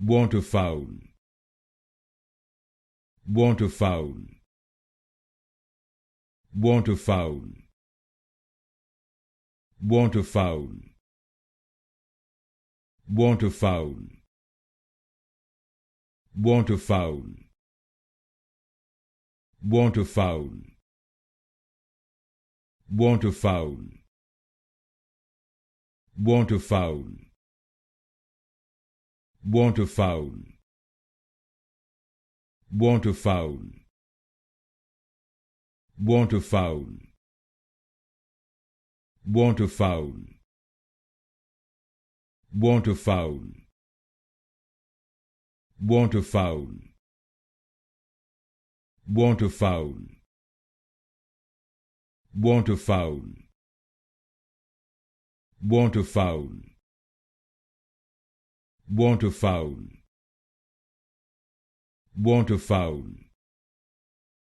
Waterfowl, waterfowl, waterfowl, waterfowl, waterfowl, waterfowl, waterfowl, waterfowl, waterfowl, waterfowl, waterfowl, waterfowl, waterfowl, waterfowl, waterfowl, waterfowl, waterfowl, waterfowl, waterfowl, waterfowl,